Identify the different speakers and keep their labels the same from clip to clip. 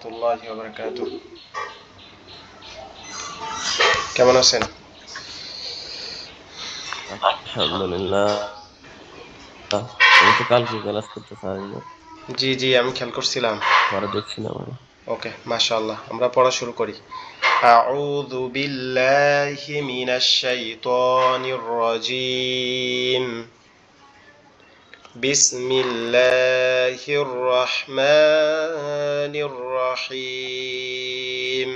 Speaker 1: রহমতুল্লাহি ওয়া বারাকাতুহু। কেমন আছেন?
Speaker 2: আলহামদুলিল্লাহ। তুমি তো কালকে ক্লাস করতে পারিনি,
Speaker 1: জি জি, আমি খেয়াল করছিলাম।
Speaker 2: পরে দেখছি না মানে।
Speaker 1: ওকে, মাশাআল্লাহ, আমরা পড়া শুরু করি। আউযু বিল্লাহি মিনাশ শাইতানির রাজীম। বিসমিল্লাহির রহমানির রহিম।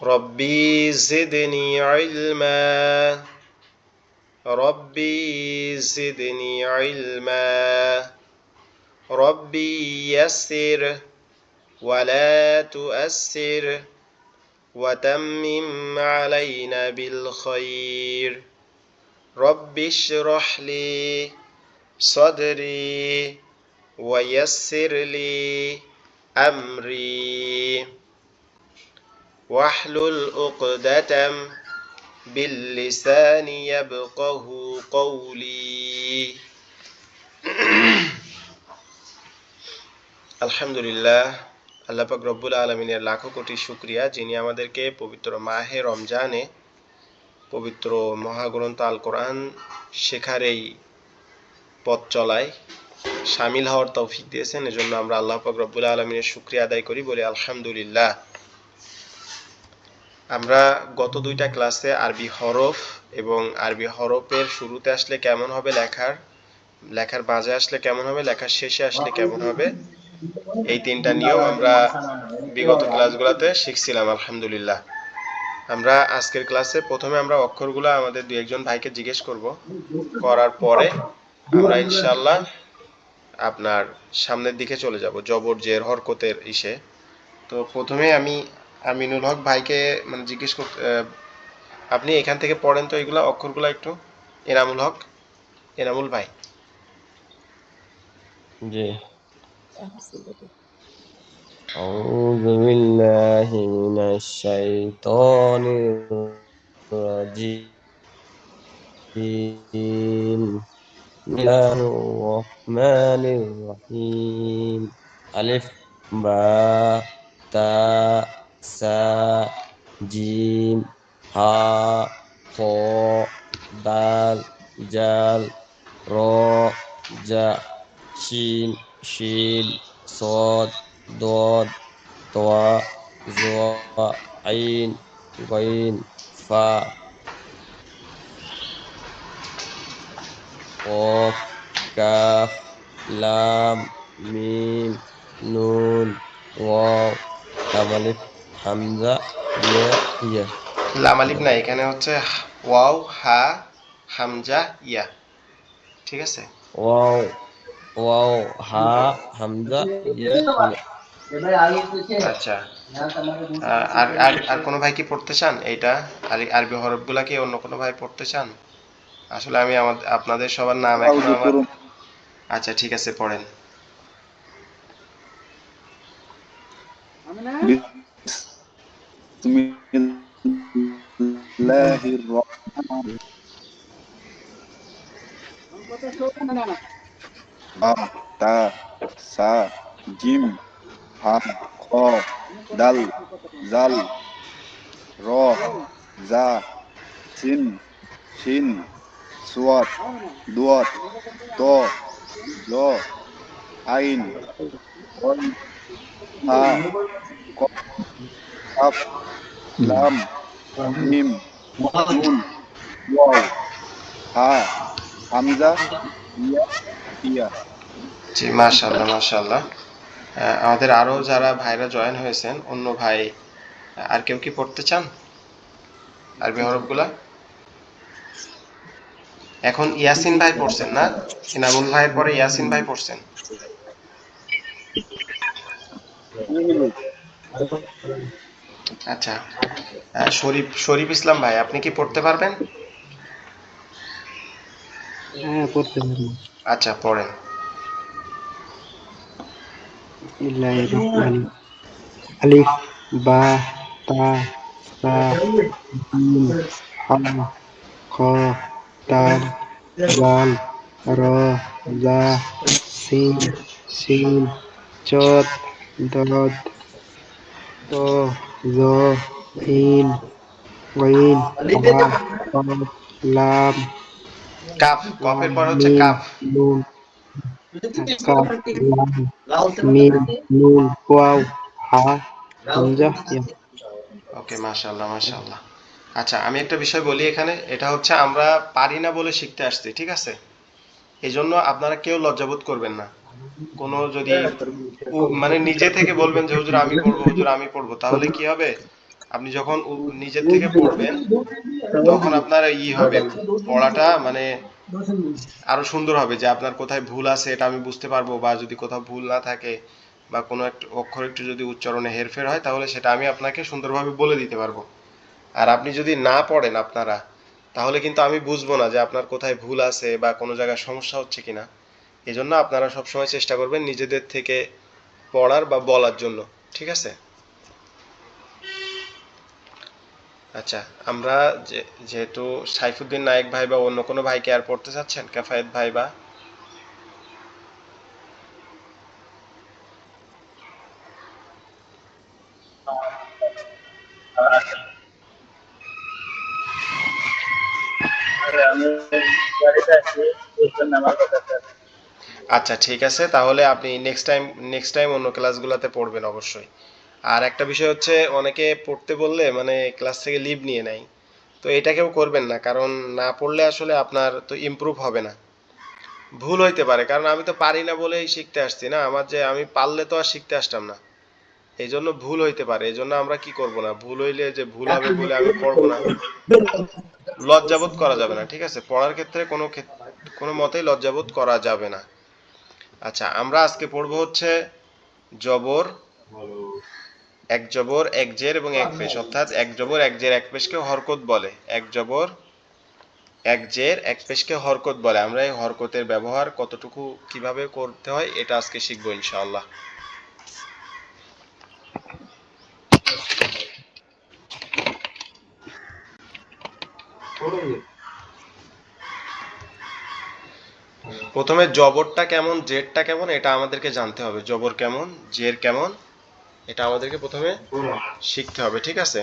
Speaker 1: রব্বি জিদনি ইলমা। রব্বি জিদনি ইলমা। রব্বি ইয়াসসির ওয়ালা তুআসসির ওয়াতাম্মিম আলাইনা বিল খায়র। রব্বি ইশরাহ লি সাদরি ওয়াইয়াসসির লি আমরি ওয়াহলুল উকদাতাম বিল লিসানি ইয়াফকাহু কওলি। আলহামদুলিল্লাহ, আল্লাহ পাক রব্বুল আলামিনের লাখো কোটি শুকরিয়া, যিনি আমাদেরকে পবিত্র মাহে রমজানে পবিত্র মহাগ্রন্থ আল কোরআন শেখার এই পথ চলায় শামিল হওয়ার তৌফিক দিয়েছেন। এজন্য আমরা আল্লাহ পাক রব্বুল আলামিনের শুকরিয়া আদায় করি, বলি আলহামদুলিল্লাহ। আমরা গত দুইটা ক্লাসে আরবি হরফ এবং আরবি হরফের শুরুতে আসলে কেমন হবে লেখার মাঝে আসলে কেমন হবে, লেখার শেষে আসলে কেমন হবে, এই তিনটা নিয়ম আমরা বিগত ক্লাসগুলোতে শিখছিলাম আলহামদুলিল্লাহ। আমরা আজকের ক্লাসে প্রথমে আমরা অক্ষরগুলো আমাদের দুই একজন ভাইকে জিজ্ঞেস করব, করার পরে আমরা ইনশাআল্লাহ আপনার সামনের দিকে চলে যাব জবর জের হরকতের ইসে। তো প্রথমে আমি আমিনুল হক ভাইকে মানে জিজ্ঞেস করতে, আপনি এখান থেকে পড়েন তো এগুলা অক্ষরগুলো একটু। এনামুল হক, এনামুল ভাই।
Speaker 2: জি। আউযু বিল্লাহি মিনাশ শাইতানির রাজীম। বিসমিল্লাহির রহমানির রহিম। আলিফ, বা, তা, সা, জিম, হা, খ, দাল, জাল, র, জা, শিন, শিন, صاد ضاد طاء ظاء عين غين فاء قاف كاف لام ميم نون واو لام ألف হামজা ইয়া ইয়া।
Speaker 1: লাম আলিফ না, এখানে হচ্ছে ওয়াও হা হামজা ইয়া, ঠিক আছে?
Speaker 2: ওয়াও ওয়াও হা হামজা ইয়া ইয়া।
Speaker 1: আচ্ছা, আর আর আর কোনো ভাই কি পড়তে চান এইটা? আর আরবি হরফগুলা কি অন্য কোনো ভাই পড়তে চান? আসলে আমি আপনাদের সবার নাম এখনো আমার। আচ্ছা ঠিক আছে, পড়েন।
Speaker 3: বিসমিল্লাহির রহমানির বা, তা, সা, জিম, হা, খ, দাল, জাল, র, জা, সিন, শিন, সুয়াদ, দুয়াত, ত, জ, আইন, ওয়াল, হা, কফ, কাফ, লাম, মিম, নুন, ওয়াও, হা, হামজা, ইয়া, ইয়া।
Speaker 1: জি, মাশাআল্লাহ মাশাআল্লাহ। আমাদের আরো যারা ভাইরা জয়েন হয়েছেন, অন্য ভাই আর কেউ কি পড়তে চান আরবি হরফগুলা? এখন ইয়াসিন ভাই পড়ছেন না? ইনামুল ভাইয়ের পরে ইয়াসিন ভাই পড়ছেন। আচ্ছা, শরীফ শরীফ ইসলাম ভাই, আপনি কি পড়তে পারবেন?
Speaker 4: হ্যাঁ, পড়তে পারি।
Speaker 1: আচ্ছা, পড়েন।
Speaker 4: বিসমিল্লাহির রহমানির আলিফ, বা, তা, সা, জিম, হা, খ, দাল, জাল, র, জা, সিন, শিন, চত, দদ, ত, জ, ইন, গইন, হা, কফ, লাম,
Speaker 1: কাফ, কফের পর হচ্ছে
Speaker 4: মিম,
Speaker 1: কাফ।
Speaker 4: নুন, কাফ, লাম, মিম, নুন, ওয়াও, হা, হামজা, ইয়া।
Speaker 1: ওকে, মাশাআল্লাহ মাশাআল্লাহ। আচ্ছা, আমি একটা বিষয় বলি এখানে, এটা হচ্ছে আমরা পারি না বলে শিখতে আসছি, ঠিক আছে? এই জন্য আপনারা কেউ লজ্জাবোধ করবেন না। কোনো যদি মানে নিজে থেকে বলবেন যে হুজুর আমি পড়বো, হুজুর আমি পড়বো, তাহলে কি হবে? আপনি যখন নিজের থেকে পড়বেন তখন আপনার হবে, পড়াটা মানে আরো সুন্দর হবে, যে আপনার কোথায় ভুল আছে এটা আমি বুঝতে পারবো, বা যদি কোথাও ভুল না থাকে বা কোনো একটা অক্ষর একটু যদি উচ্চারণে হেরফের হয় তাহলে সেটা আমি আপনাকে সুন্দরভাবে বলে দিতে পারবো। আর আপনি যদি না পড়েন আপনারা, তাহলে কিন্তু আমি বুঝবো না যে আপনার কোথায় ভুল আছে বা কোনো জায়গায় সমস্যা হচ্ছে কিনা। এজন্য আপনারা সবসময় চেষ্টা করবেন নিজেদের থেকে পড়ার বা বলার জন্য, ঠিক আছে? আচ্ছা, আমরা যেহেতু সাইফুদ্দিন নায়েক ভাই বা অন্য কোনো ভাইকে আর পড়তে চাচ্ছেন, কাফায়েত ভাই বা আচ্ছা ঠিক আছে, তাহলে আপনি নেক্সট টাইম অন্য ক্লাসগুলোতে পড়বেন অবশ্যই। আর একটা বিষয় হচ্ছে, অনেকে পড়তে বললে মানে ক্লাস থেকে লিভ নিয়ে নেয়, তো এটা কেউ করবেন না, কারণ না পড়লে আসলে আপনার তো ইমপ্রুভ হবে না। ভুল হইতে পারে, কারণ আমি তো পারি না বলেই শিখতে আসছি না, আমার যে আমি পারলে তো আর শিখতে আসতাম না। এই জন্য ভুল হইতে পারে, এই জন্য আমরা কি করব না, ভুল হইলে যে ভুল হবে বলে আমি পড়বো না, লজ্জাবোধ করা যাবে না, ঠিক আছে? পড়ার ক্ষেত্রে কোনো মতেই লজ্জাবোধ করা যাবে না। আচ্ছা, আমরা আজকে পড়বো হচ্ছে জবর, এক জবর এক জের এবং এক পেশ, অর্থাৎ এক জবর এক জের এক পেশকে হরকত বলে। এক জবর এক জের এক পেশকে হরকত বলে। আমরা এই হরকতের ব্যবহার কতটুকু কিভাবে করতে হয় এটা আজকে শিখবো ইনশাআল্লাহ। প্রথমে জবরটা কেমন, জেরটা কেমন এটা আমাদেরকে জানতে হবে। জবর কেমন, জের কেমন, এটা আমাদেরকে প্রথমে শিখতে হবে, ঠিক আছে?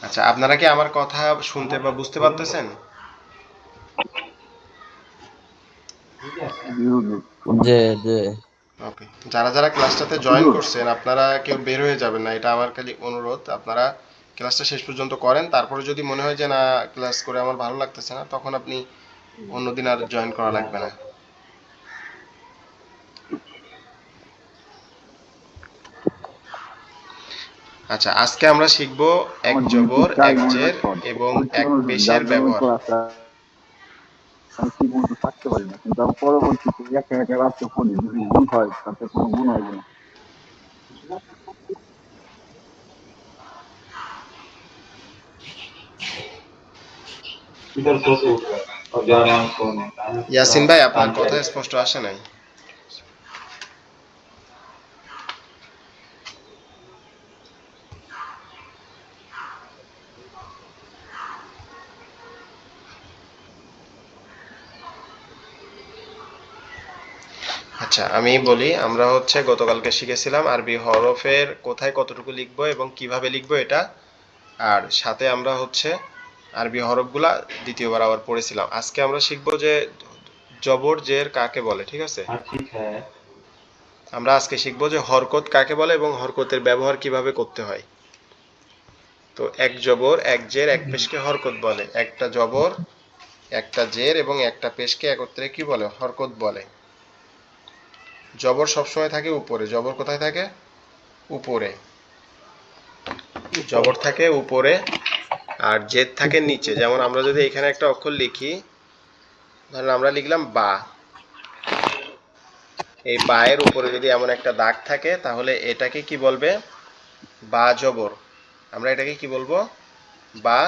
Speaker 1: আচ্ছা, আপনারা কি আমার কথা শুনতে বা বুঝতে পারতেছেন?
Speaker 2: জি জি।
Speaker 1: ওকে, যারা যারা ক্লাসটাতে জয়েন করছেন আপনারা কেউ বের হয়ে যাবেন না, এটা আমার খালি অনুরোধ। আপনারা ক্লাসটা শেষ পর্যন্ত করেন, তারপরে যদি মনে হয় যে না ক্লাস করে আমার ভালো লাগতেছে না, তখন আপনি অন্যদিন আর জয়েন করা লাগবে না। আচ্ছা, আজকে আমরা শিখব এক
Speaker 3: আমার জন্য
Speaker 1: জবর
Speaker 3: ঠিক টাইম
Speaker 1: এক
Speaker 3: মনে
Speaker 1: জের
Speaker 3: রাখতে
Speaker 1: এবং এক
Speaker 3: হবে
Speaker 1: পেশের
Speaker 3: যার জন্য
Speaker 1: ব্যবহার।
Speaker 3: ক্লাসটা আমি ঠিক মতো থাকতে পারি না, কিন্তু আমি পরবর্তীতে একা একা রাত্রে পড়ি, যদি ভুল হয় তাতে কোনো গুণ হবে না।
Speaker 1: ইয়াসিন ভাই, আপনার কথা স্পষ্ট আসে নাই। আচ্ছা, আমি বলি, আমরা হচ্ছে গতকালকে শিখেছিলাম আরবি হরফের কোথায় কতটুকু লিখবো এবং কিভাবে লিখবো এটা, আর সাথে আমরা হচ্ছে আরবি হরফগুলা দ্বিতীয়বার আবার পড়েছিলাম। আজকে আমরা শিখবো যে জবর জের কাকে বলে, ঠিক আছে? আমরা আজকে শিখবো যে হরকত কাকে বলে এবং হরকতের ব্যবহার কিভাবে করতে হয়। তো এক জবর এক জের এক পেশকে হরকত বলে। একটা জবর একটা জের এবং একটা পেশকে একত্রে কি বলে, হরকত বলে। জবর সবসময় থাকে উপরে। জবর কোথায় থাকে? উপরে। জবর থাকে উপরে আর জেদ থাকে নিচে। যেমন আমরা যদি এখানে একটা অক্ষর লিখি, ধরেন আমরা লিখলাম বা, এই বা এর উপরে যদি এমন একটা দাগ থাকে তাহলে এটাকে কি বলবে? বা জবর। আমরা এটাকে কি বলবো? বা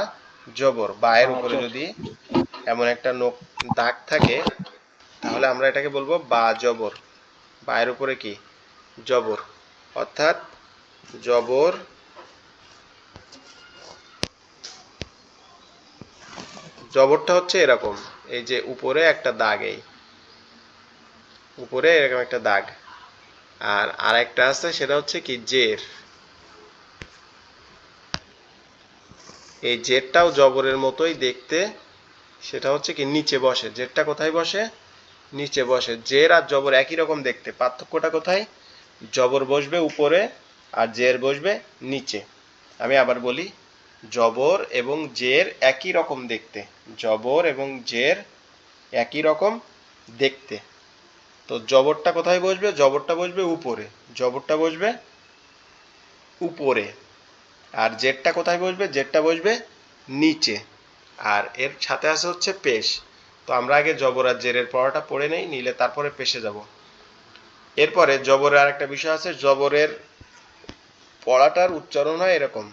Speaker 1: জবর। বা এর উপরে যদি এমন একটা দাগ থাকে তাহলে আমরা এটাকে বলবো বা জবর। বা এর উপরে কি? জবর। অর্থাৎ জবর জবরটা হচ্ছে এরকম, এই যে উপরে একটা দাগ, এই উপরে এরকম একটা দাগ। আর আরেকটা আছে সেটা হচ্ছে কি জের। এই জেরটাও জবরের মতোই দেখতে, সেটা হচ্ছে কি নিচে বসে। জেরটা কোথায় বসে? নিচে বসে। জের আর জবর একই রকম দেখতে, পার্থক্যটা কোথায়? জবর বসবে উপরে আর জের বসবে নিচে। আমি আবার বলি, জবর এবং জের একই রকম দেখতে। জবর এবং জের একই রকম দেখতে। তো জবরটা কোথায় বসবে? জবরটা বসবে উপরে। জবরটা বসবে উপরে। আর জেরটা কোথায় বসবে? জেরটা বসবে নিচে। আর এর সাথে আছে হচ্ছে পেশ। তো আমরা আগে জবর আর জেরের পড়াটা পড়ে নেই, নিলে তারপরে পেশে যাব। এরপরে জবরের আরেকটা বিষয় আছে, জবরের পড়াটার উচ্চারণ হয় এরকম,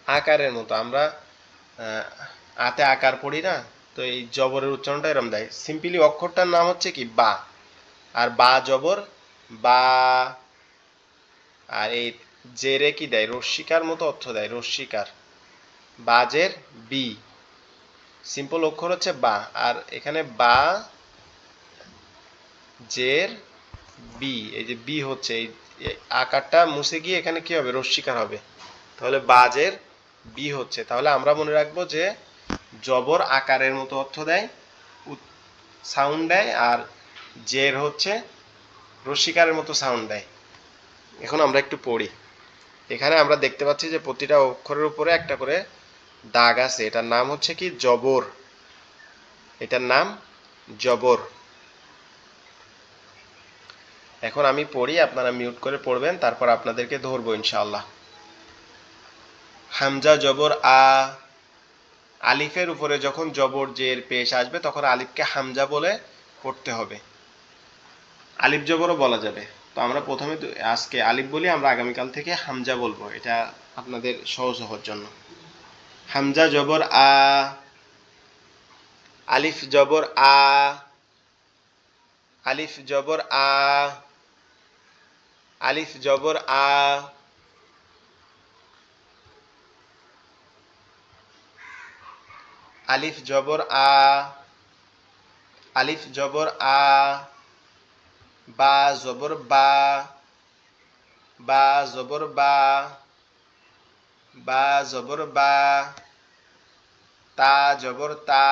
Speaker 1: আকারের মতো। আমরা আতে আকার পড়ি না, তো এই জবরের উচ্চারণটা এরকম দেয়। সিম্পলি অক্ষরটার নাম হচ্ছে কি বা। আর বা জবর বা। আর এই জেরে কি দেয়? রস্মিকার মতো অর্থ দেয়, রস্মিকার। বাজের বি। সিম্পল অক্ষর হচ্ছে বা। আর এখানে বা জের বি, এই যে বি হচ্ছে এই আকারটা মুছে গিয়ে এখানে কি হবে? রস্মিকার হবে। তাহলে বাজের বি হচ্ছে। তাহলে আমরা মনে রাখবো যে জবর আকারের মতো অর্থ দেয়, সাউন্ড দেয়, আর জের হচ্ছে রস্মিকারের মতো সাউন্ড দেয়। এখন আমরা একটু পড়ি। এখানে আমরা দেখতে পাচ্ছি যে প্রতিটা অক্ষরের উপরে একটা করে দাগ আছে। এটার নাম হচ্ছে কি জবর। এটার নাম জবর। এখন আমি পড়ি, আপনারা মিউট করে পড়বেন, তারপর আপনাদেরকে ধরবো ইনশাআল্লাহ। হামজা জবর আ। আলিফের উপরে যখন জবর জের পেশ আসবে তখন আলিফকে হামজা বলে পড়তে হবে। আলিফ জবরও বলা যাবে। তো আমরা প্রথমে আজকে আলিফ বলি, আমরা আগামীকাল থেকে হামজা বলবো, এটা আপনাদের সহজ হওয়ার জন্য। হামজা জবর আ। আলিফ জবর আ। আলিফ জবর আ। আলিফ জবর আ। আলিফ জবর আ। আলিফ জবর আ। বা জবর বা। বা জবর বা। বা জবর বা। তা জবর তা।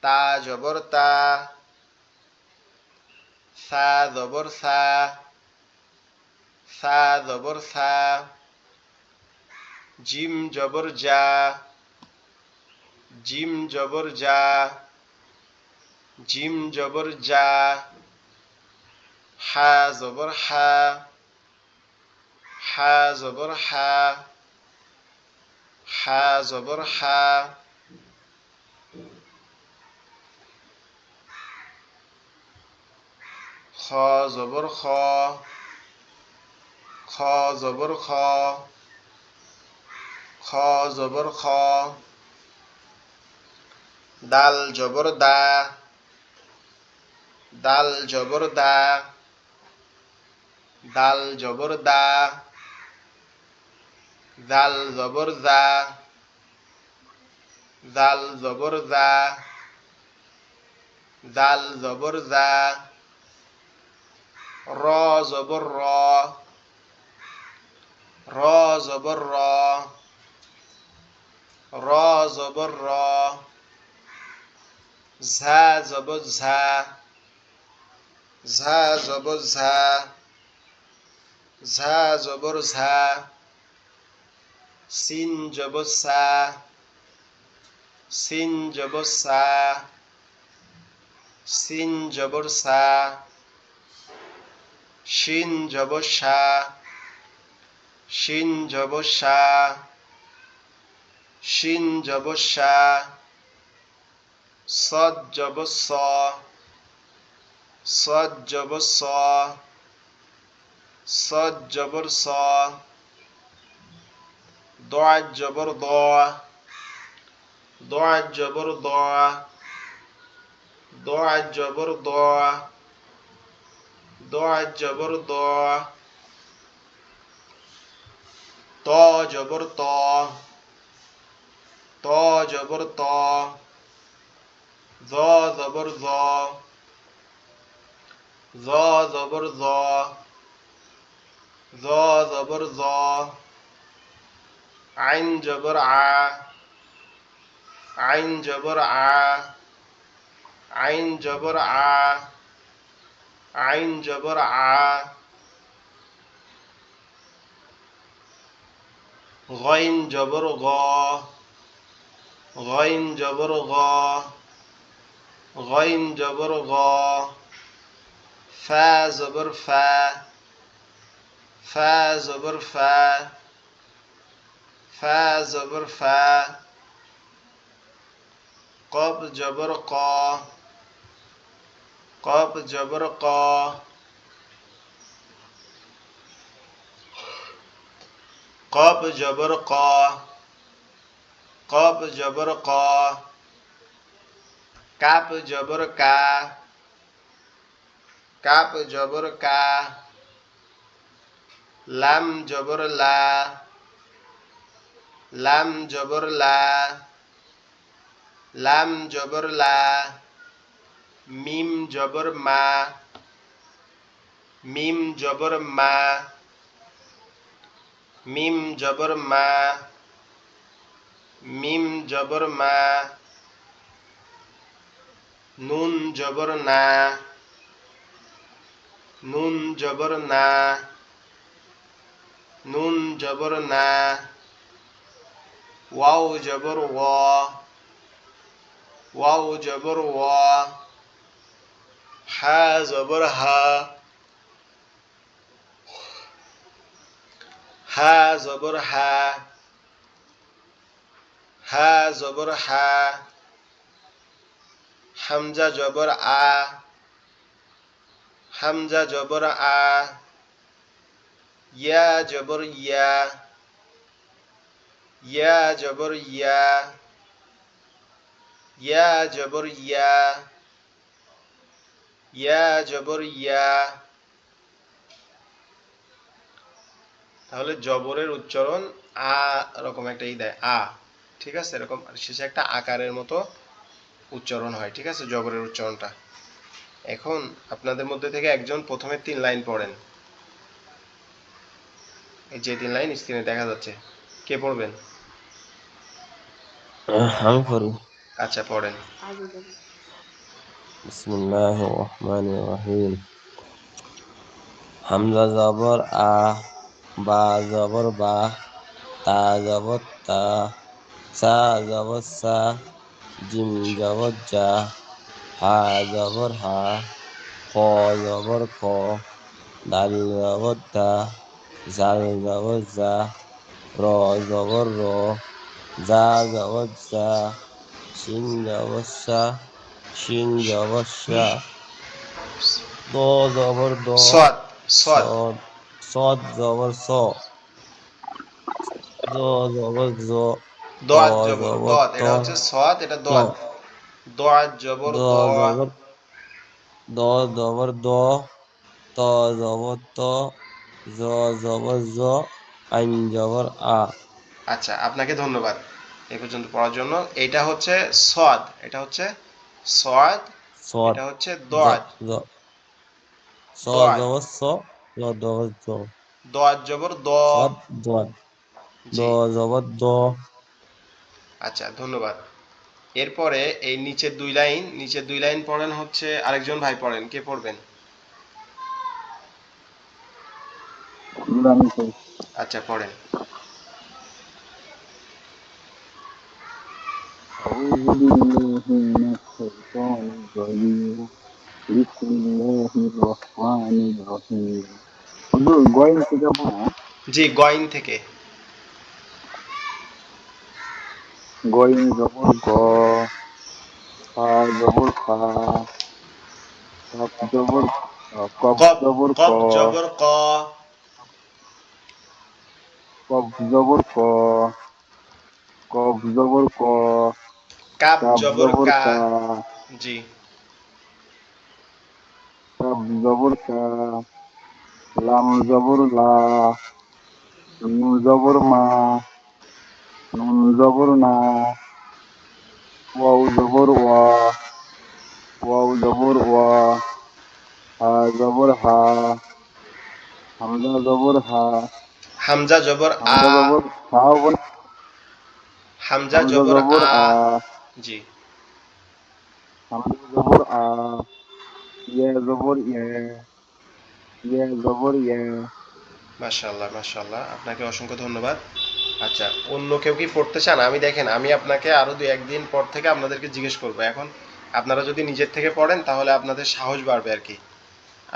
Speaker 1: তা জবর তা। সা জবর সা। সা জবর সা। জিম জবর জা। জিম জবর জা। জিম জবর জা। হা জবর হা। হা জবর হা। হা জবর হা। খ জবর খ। খ জবর খ। খ জবর খ। দাল জবর দা। দাল জবর দা। দাল জবর দা। দাল জবর দা। দাল জবর দা। দাল জবর দা। র জবর র। র জবর র। র জবর র। ঝা জবর ঝা। ঝা জবর ঝা। ঝা জবর ঝা। সিন জবর সা। সিন জবর সা। সিন জবর সা। শিন জবর সা। শিন জবর সা। শিন জবর সা। সদ জবর স। সদ জবর স। সদ জবর স। দোয়া জবর দ। দোয়া জবর দ। দোয়া জবর দ। দোয়া জবর দ। ত জবর ত। ত জবর ত, জ জবর জ, জ জবর জ, জ জবর জ, আইন জবর আ, আইন জবর আ, আইন জবর আ, আইন জবর আ, গইন জবর গ, গইন জবর গ, গইন জবর গ, ফা জবর ফা, ফা জবর ফা, ফা জবর ফা, কব জবর ক, কব জবর ক, কব জবর ক, কব জবর ক, কাপ জবর কা, কাপ জবর কা, লাম জবর লা, লাম জবর লা, লাম জবর লা, মিম জবর মা, মিম জবর মা, মিম জবর মা, মিম জবর মা, নুন জবর না, নুন জবর না, নুন জবর না, ওয়াও জবর ওয়া, ওয়াও জবর ওয়া, হা জবর হা, হা জবর হা, হা জবর হা, হামজা জবর আ, হামজা জবর আ, ইয়া জবর ইয়া, ইয়া জবর ইয়া, ইয়া জবর ইয়া, ইয়া জবর ইয়া। তাহলে জবরের উচ্চারণ আ রকম একটা দেয় আ, ঠিক আছে, এরকম শেষে একটা আকারের মতো উচ্চারণ হয়, ঠিক আছে জবরের উচ্চারণটা। এখন আপনাদের মধ্যে থেকে একজন প্রথমে 3 লাইন পড়েন, এই যে 3 লাইন স্ক্রিনে দেখা যাচ্ছে, কে পড়বেন?
Speaker 2: আমি পড়ি।
Speaker 1: আচ্ছা পড়েন।
Speaker 2: বিসমিল্লাহির রহমানির রহিম। হামজা জবর আ, বা জবর বা, তা জবর তা, সা জবর সা, জিম জবর জা, হা জবর হা, খ জবর খ, দাল জবর দা, জাল জবর জা, র জবর র, জা জবর জা, শিন জবর সা, শিন জবর সা, দ জবর দ,
Speaker 1: সদ, সদ,
Speaker 2: সদ, সদ জবর স, জ জবর জ, ত
Speaker 1: দোয়াত জবর
Speaker 2: জবর
Speaker 1: দত,
Speaker 2: ত,
Speaker 1: এটা হচ্ছে সদ, এটা
Speaker 2: ত,
Speaker 1: দোয়াত, দোয়াত জবর
Speaker 2: দ
Speaker 1: দ,
Speaker 2: জবর দ জবর দ, ত জবর ত, জ জবর জ, আইন জবর আ।
Speaker 1: আচ্ছা আপনাকে ধন্যবাদ এই পর্যন্ত পড়ার জন্য। এটা হচ্ছে সদ, এটা হচ্ছে সদ,
Speaker 2: সদ
Speaker 1: এটা হচ্ছে
Speaker 2: জ
Speaker 1: দোয়াত,
Speaker 2: জ স
Speaker 1: দোয়াত,
Speaker 2: জবর স, জ জবর জ,
Speaker 1: দোয়াত জবর দ।
Speaker 2: সদ জ, দ
Speaker 1: জি,
Speaker 2: জবর দ।
Speaker 1: আচ্ছা ধন্যবাদ। এরপরে এই নিচের 2 লাইন, নিচের 2 লাইন পড়েন হচ্ছে আরেকজন ভাই পড়েন, কে পড়বেন?
Speaker 3: আমি করি।
Speaker 1: আচ্ছা পড়েন।
Speaker 3: أعوذ بالله من الشيطان الرجيم بسم الله الرحمن الرحيم হুজুর গোয়েন থেকে পড়া
Speaker 1: জি গইন থেকে।
Speaker 3: গোয়েন জবর গ খা জবর খা কফ জবর কফ
Speaker 1: কব,
Speaker 3: জবর ক
Speaker 1: কব জবর ক,
Speaker 3: কফ জবর ক কফ জবর ক
Speaker 1: কাব
Speaker 3: কাফ
Speaker 1: জবর
Speaker 3: জবর
Speaker 1: কা।
Speaker 3: কা
Speaker 1: জি,
Speaker 3: কাফ জবর কা লাম জবর লা নুন জবর মা নুন জবর না ওয়াও জবর ওয়া, ওয়াও জবর ওয়া, হা জবর হা, হামজা জবর হা,
Speaker 1: হামজা জবর আ,
Speaker 3: হামজা জবর হা হবে না?
Speaker 1: হামজা
Speaker 3: হামজা
Speaker 1: জবর
Speaker 3: জবর
Speaker 1: আ।
Speaker 3: আ,
Speaker 1: জি,
Speaker 3: হামজা জবর আ, ইয়া জবর ইয়া, ইয়া জবর ইয়া।
Speaker 1: মাশাআল্লাহ মাশাআল্লাহ, আপনাকে অসংখ্য ধন্যবাদ। আচ্ছা, অন্য কেউ কি পড়তে চান? আমি দেখেন, আমি আপনাকে আরো দুই একদিন পর থেকে আপনাদেরকে জিজ্ঞেস করবো। এখন আপনারা যদি নিজের থেকে পড়েন তাহলে আপনাদের সাহস বাড়বে আর কি।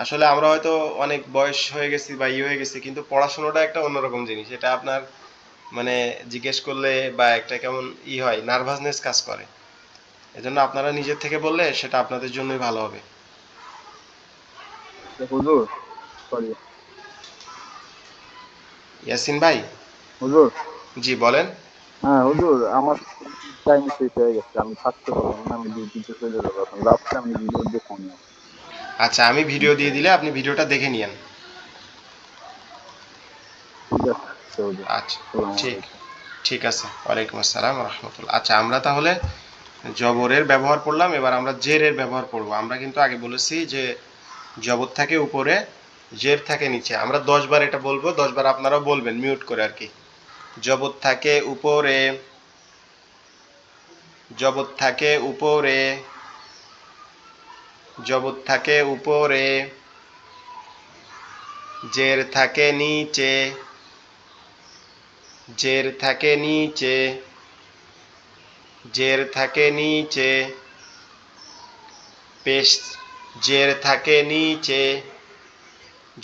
Speaker 1: আসলে আমরা হয়তো অনেক বয়স হয়ে গেছি বা ইয়ে হয়ে গেছি, কিন্তু পড়াশোনাটা একটা অন্যরকম জিনিস। এটা আপনার মানে জিজ্ঞেস করলে বা একটা কেমন হয়, নার্ভাসনেস কাজ করে। এজন্য আপনারা নিজের থেকে বললে সেটা আপনাদের জন্যই ভালো হবে।
Speaker 3: হুজুর, সরি,
Speaker 1: ইয়াসিন ভাই।
Speaker 3: হুজুর।
Speaker 1: জি বলেন।
Speaker 3: হ্যাঁ হুজুর, আমার টাইম শেষ হয়ে গেছে, আমি থাকতে পারবো না, আমি ডিউটিতে চলে যাবো এখন রাত্রে, আমি ভিডিও দেখো নি।
Speaker 1: আচ্ছা, আমি ভিডিও দিয়ে দিলে আপনি ভিডিওটা দেখে নিয়েন।
Speaker 3: ঠিক আছে হুজুর,
Speaker 1: আচ্ছা,
Speaker 3: আসসালামু
Speaker 1: ঠিক
Speaker 3: আলাইকুম।
Speaker 1: ঠিক আছে। ওয়ালাইকুম আসসালাম রহমতুল্লাহ। আচ্ছা, আমরা তাহলে জবরের ব্যবহার পড়লাম, এবার আমরা জেরের ব্যবহার পড়বো। আমরা কিন্তু আগে বলেছি যে জবর থাকে উপরে, জের থাকে নিচে। আমরা 10 বার এটা বলবো, 10 বার আপনারাও বলবেন মিউট করে আর কি। জবর থাকে উপরে, জবর থাকে উপরে, জবর থাকে উপরে, জের থাকে নিচে, জের থাকে নিচে, জের থাকে নিচে, পেশ জের থাকে নিচে,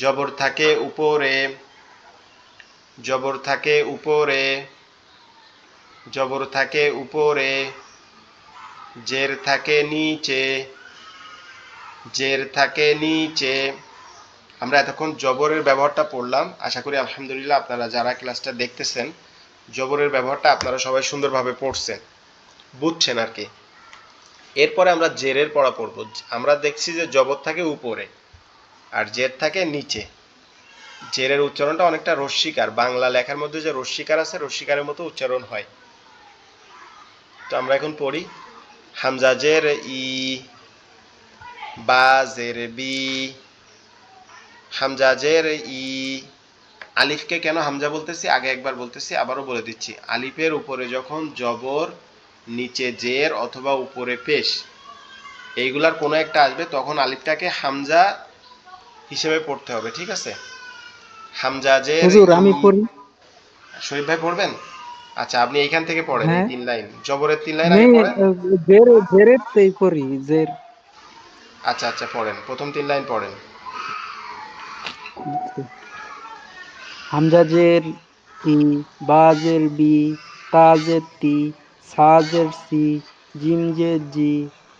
Speaker 1: জবর থাকে উপরে, জবর থাকে উপরে, জবর থাকে উপরে, জের থাকে নিচে, জের থাকে নিচে। আমরা এতক্ষণ জবরের ব্যবহারটা পড়লাম। আশা করি আলহামদুলিল্লাহ আপনারা যারা ক্লাসটা দেখতেছেন জবরের ব্যবহারটা আপনারা সবাই সুন্দরভাবে পড়ছেন, বুঝছেন আর কি। এরপরে আমরা জেরের পড়া পড়ব। আমরা দেখছি যে জবর থাকে উপরে আর জের থাকে নিচে। জেরের উচ্চারণটা অনেকটা রস্যিকার, বাংলা লেখার মধ্যে যে রস্যিকার আছে রস্যিকারের মতো উচ্চারণ হয়। তো আমরা এখন পড়ি। হামজা জের ই, বা জের বি, হামজা জের ই। আলিফকে কেন হামজা বলতেছি আগে একবার বলতেছি, আবারও বলে দিচ্ছি। আলিফের উপরে যখন জবর, নিচে জের অথবা উপরে পেশ, এইগুলার কোনো একটা আসবে, তখন আলিফটাকে হামজা হিসেবে পড়তে হবে, ঠিক আছে? হামজা জের
Speaker 4: হুজুর
Speaker 1: ই।
Speaker 4: আমি পড়ি।
Speaker 1: শরীফ ভাই পড়বেন? আচ্ছা, আপনি এইখান থেকে পড়েন, এই
Speaker 4: হ্যাঁ,
Speaker 1: 3 লাইন জবরের 3 লাইন আগে
Speaker 4: নেই,
Speaker 1: পড়েন।
Speaker 4: জেরের তেই পড়ি, জের।
Speaker 1: আচ্ছা আচ্ছা, পড়েন, প্রথম 3 লাইন পড়েন।
Speaker 4: হামজাজের ই, বাজের বি, তাজের তি, সাজের সি, জিমজের জি,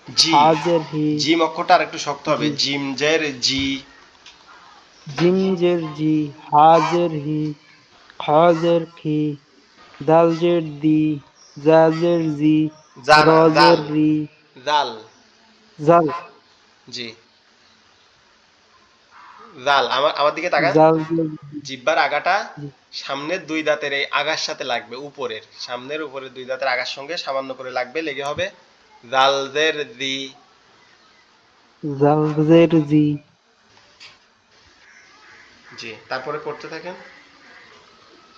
Speaker 1: জি,
Speaker 4: হাজের হি,
Speaker 1: জিম অক্ষরটা আর একটু শক্ত হবে।
Speaker 4: জি,
Speaker 1: জিম জের জি।
Speaker 4: জিমজের জি, হাজের হি, খাজের খি, দালজের দি, জাজের জি,
Speaker 1: জানা জাল,
Speaker 4: রজের রি,
Speaker 1: জাল।
Speaker 4: জাল,
Speaker 1: জি, জাল। আমার আমার দিকে তাকান।
Speaker 4: জালজের
Speaker 1: জিহ্বার আগাটা
Speaker 4: জি,
Speaker 1: সামনের 2 দাঁতের এই আগার সাথে লাগবে, উপরের সামনের উপরের 2 দাঁতের আগার সঙ্গে সামান্য করে লাগবে, লেগে হবে জালজের দি।
Speaker 4: জালজের জি,
Speaker 1: জি, তারপরে পড়তে থাকেন।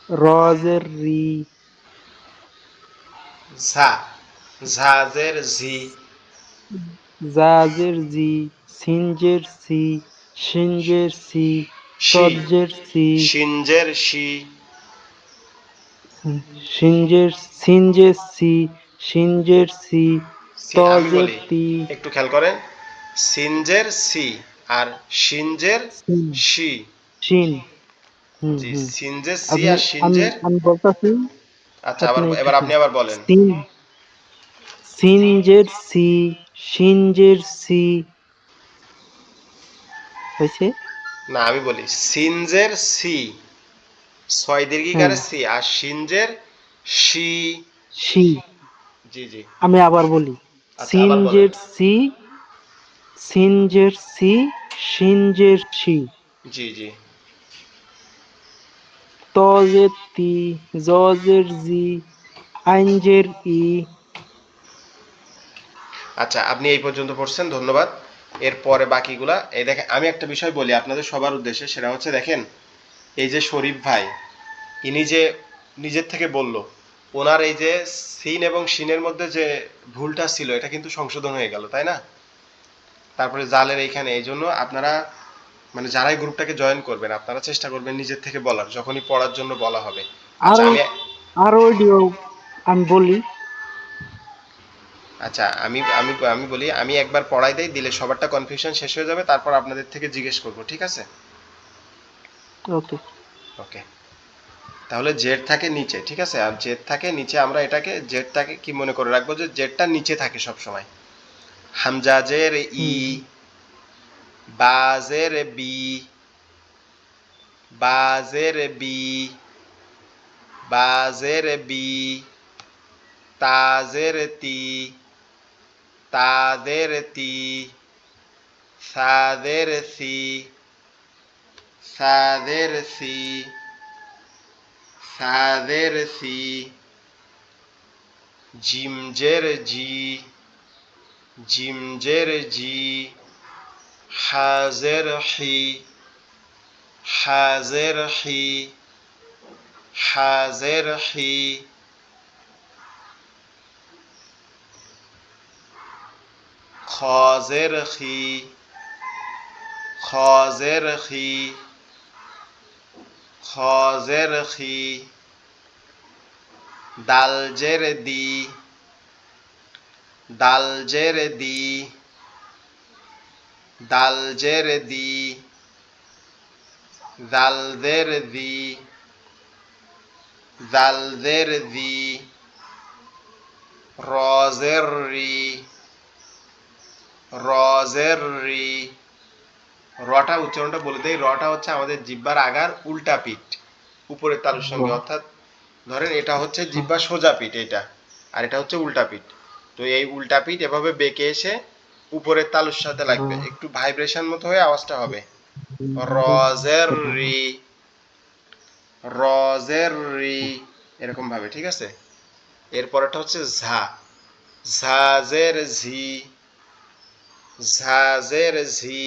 Speaker 4: রজের রি,
Speaker 1: ঝা, ঝাজের ঝি।
Speaker 4: জাজের জি, সিনজের সি, সিনজের সি,
Speaker 1: শি,
Speaker 4: সজ্জের সি,
Speaker 1: শিনজের শি।
Speaker 4: সিনজের সিনজের সি, সিনজের সি,
Speaker 1: আমি
Speaker 4: তজের
Speaker 1: বলি,
Speaker 4: তি,
Speaker 1: একটু খেয়াল করেন। সিনজের সি আর শিনজের
Speaker 4: সিন,
Speaker 1: শি।
Speaker 4: সিন। হুম
Speaker 1: জি,
Speaker 4: হুম।
Speaker 1: সিনজের সি
Speaker 4: আপনি,
Speaker 1: আর
Speaker 4: আমি
Speaker 1: শিনজের।
Speaker 4: আমি বলতেছি,
Speaker 1: আচ্ছা, আবার
Speaker 4: আপনি একটু
Speaker 1: এবার আপনি
Speaker 4: শুনুন।
Speaker 1: আবার বলেন।
Speaker 4: সিন, সিনজের সি, সিনজের সি, হয়েছে?
Speaker 1: না, আমি বলি সিনজের সি, 6 দীর্ঘিকারের
Speaker 4: হ্যাঁ,
Speaker 1: সি আর সিনজের শি।
Speaker 4: সি।
Speaker 1: জি জি।
Speaker 4: আমি আবার বলি,
Speaker 1: আচ্ছা, আবার বলেন।
Speaker 4: সিনজের সি, সিনজের সি, সিনজের সি,
Speaker 1: জি জি।
Speaker 4: তজের তি, জজের জি, আইনজের ই,
Speaker 1: আচ্ছা, আপনি এই পর্যন্ত পড়ছেন, ধন্যবাদ। এরপরে বাকিগুলা এই দেখেন, আমি একটা বিষয় বলি আপনাদের সবার উদ্দেশ্যে, সেটা হচ্ছে দেখেন, এই যে শরীফ ভাই, ইনি যে নিজের থেকে বলল, ওনার এই যে সিন এবং শিনের মধ্যে যে ভুলটা ছিল এটা কিন্তু সংশোধন হয়ে গেল, তাই না? তারপরে জালের এইখানে, এই জন্য আপনারা মানে যারাই গ্রুপটাকে জয়েন করবেন আপনারা চেষ্টা করবেন নিজের থেকে বলার, যখনই পড়ার জন্য বলা হবে। আচ্ছা
Speaker 4: আরো
Speaker 1: আমি
Speaker 4: আরো অডিও আমি বলি।
Speaker 1: আচ্ছা আমি আমি আমি বলি, আমি একবার পড়াই দেই, দিলে সবারটা কনফিউশন শেষ হয়ে যাবে, তারপর আপনাদের থেকে জিজ্ঞেস করব, ঠিক আছে?
Speaker 4: ওকে।
Speaker 1: ওকে। তাহলে জেড থাকে নিচে, ঠিক আছে? আর জেড থাকে নিচে, আমরা এটাকে জেডটাকে কি মনে করে রাখবো, যে জেডটা নিচে থাকে সব সময়। হামজাজের ই,
Speaker 4: হুম।
Speaker 1: বাজের বি, বাজের বি, বাজের বি, তাজের তি, তাদের তি, সাদের সি, সাদের সি, সাদের সি, জিমজের জি, জিমজের জি, হাজের হি, হাজের হি, হাজের হি, খাজের খি, খাজের খি, খাজের খি, দালজের দি, দালজের দি, দালজের দি, জালদের দি, জালদের দি, রজের রি, রজের রি। রটা উচ্চারণটা বলে দেই, রটা হচ্ছে আমাদের জিহ্বার আগার উল্টা পিঠ উপরের তালুর সঙ্গে, অর্থাৎ ধরেন এটা হচ্ছে জিহ্বার সোজা পিঠ এটা, আর এটা হচ্ছে উল্টা পিঠ। তো এই উল্টা পিঠ এভাবে বেঁকে এসে উপরের তালুর সাথে লাগবে, একটু ভাইব্রেশন মতো হয়ে আওয়াজটা হবে রজের রি, রজের রি, এরকম ভাবে, ঠিক আছে? এরপরটা হচ্ছে ঝা, ঝাজের ঝি, ঝাজের ঝি,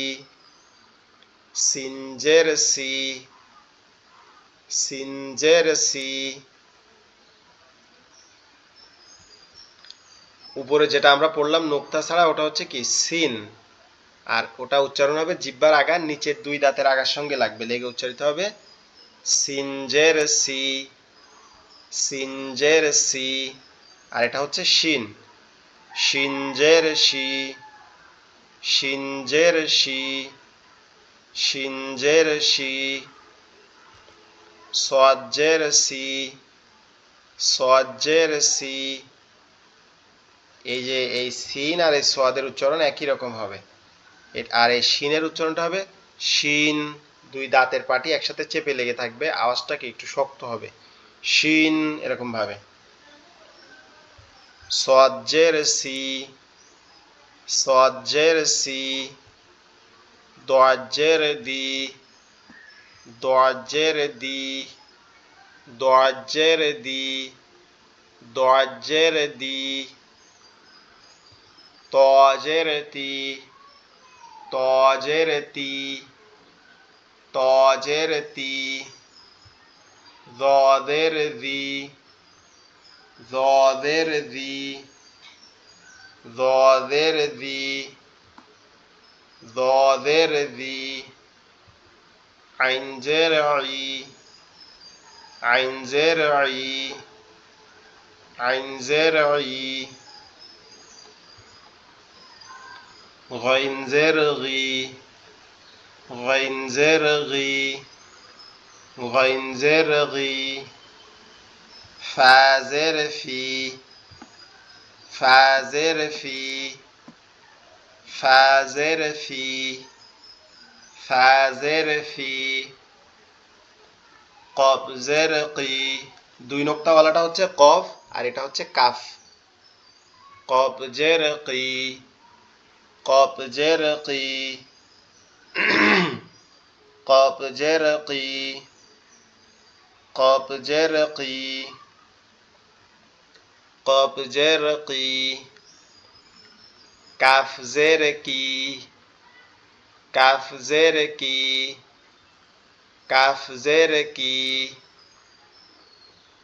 Speaker 1: সিনজের সি, সিনজের সি। উপরে যেটা আমরা পড়লাম নোক্তা ছাড়া, ওটা হচ্ছে কি সিন, আর ওটা উচ্চারণ হবে জিহ্বার আগার নিচের দুই দাঁতের আগার সঙ্গে লাগবে, লেগে উচ্চারিত হবে সিনজের সি, সিনজের সি। আর এটা হচ্ছে শিন, শিনজের শি, শিনজের শি, শিনজের শি, সজ্জের সি, সজ্জের সি। এই যে এই সিন আর এই সোয়াদের উচ্চারণ একই রকম হবে, আর এই শিনের উচ্চারণটা হবে শিন, দুই দাঁতের পাটি একসাথে চেপে লেগে থাকবে, আওয়াজটাকে একটু শক্ত হবে, শিন, এরকম ভাবে। সজ্জের সি, সজ্জের সি, দজ্জের দি, দজ্জের দি, দজ্জের দি, দজ্জের দি, তজের তি, তজের তি, তজের তি, জদের দি, জদের দি, জদের দি, জদের দি, আইনজের ই, আইনজের ই, আইনজের ই, غينزر غي، غينزر غي، غينزر غي، فازر في، فازر في، فازر في، فازر في، قبزر قي। দুই নোক্তা ওয়ালাটা হচ্ছে কফ, আর এটা হচ্ছে কাফ। কবজের কি, কবজের কি, কবজের কি, কবজের কি, কবজের কি। কাফ জের কি, কাফ জের কি, কাফ জের কি।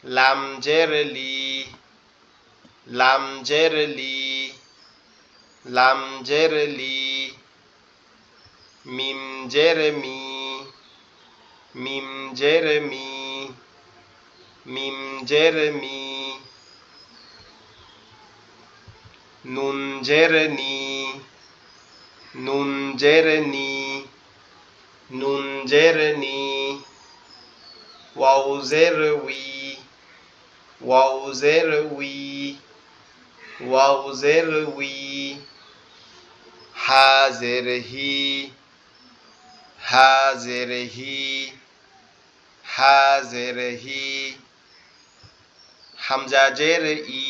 Speaker 1: লাম জের লি, লাম জের লি, লাম জের লি। মিম জের মি, মিম জের মি, মিম জের মি। নুন জের নি, নুন জের নি, নুন জের নি। ওয়াও জের উই, ওয়াও জের উই, ওয়াও জের উই। হা জের হি, হা জের হি, হা জের হি। হামজা জের ই,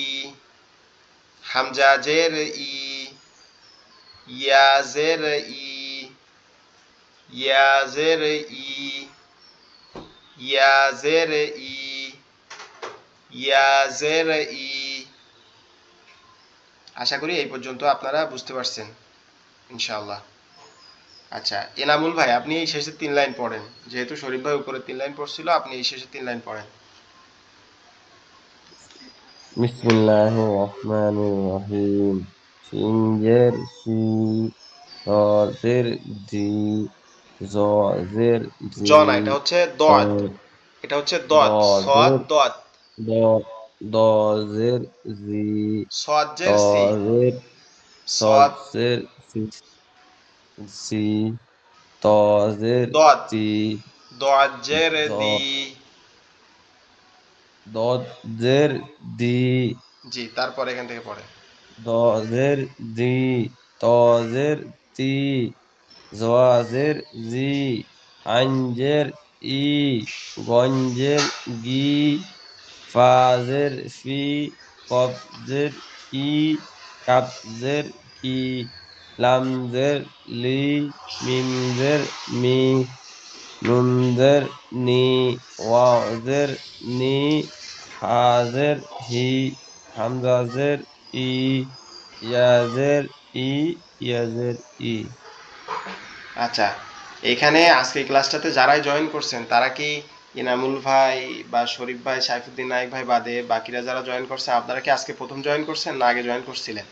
Speaker 1: হামজা জের ই। ইয়া জের ই, ইয়া জের ই, ইয়া জের ই, ইয়া জের ই। আশা করি এই পর্যন্ত আপনারা বুঝতে পারছেন ইনশাআল্লাহ। আচ্ছা এনামুল ভাই আপনি এই শেষের 3 লাইন পড়েন, যেহেতু শরীফ ভাই উপরে 3 লাইন পড়ছিল, আপনি এই শেষের 3 লাইন পড়েন।
Speaker 2: বিসমিল্লাহির রহমানির রহিম। সিন জের সি, র জের জি, জ জের
Speaker 1: জ
Speaker 2: জি,
Speaker 1: না, এটা হচ্ছে
Speaker 2: দ
Speaker 1: দদ, এটা হচ্ছে
Speaker 2: দ
Speaker 1: দদ, সদ
Speaker 2: জের
Speaker 1: দদ।
Speaker 2: দ, দ জের জি,
Speaker 1: সদ
Speaker 2: ত
Speaker 1: জের সি,
Speaker 2: জের ত
Speaker 1: সদ
Speaker 2: জের সি, সি, ত জের
Speaker 1: দদ,
Speaker 2: তি,
Speaker 1: দদ জের
Speaker 2: দ
Speaker 1: দি।
Speaker 2: দ জের দি,
Speaker 1: জি তারপর এখান থেকে পড়ে।
Speaker 2: দ জের দি, ত জের তি, জের জি, আইনজের ই, গঞ্জের গি, ফাজের ফি, কবজের কি, কাবজের কি, লামজের লি, মিমজের মি, নুনজের নি, ওয়াজের নি, হাজের হি, হামজাজের ই, ইয়াজের ই, ইয়াজের ই।
Speaker 1: আচ্ছা এখানে আজকে ক্লাসটাতে যারাই জয়েন করছেন তারা কি ইনামুল ভাই বা শরীফ ভাই, সাইফুদ্দিন নায়েক ভাই বাদে বাকিরা যারা জয়েন করছে আপনারা কি আজকে প্রথম জয়েন করছেন না আগে জয়েন করছিলেন?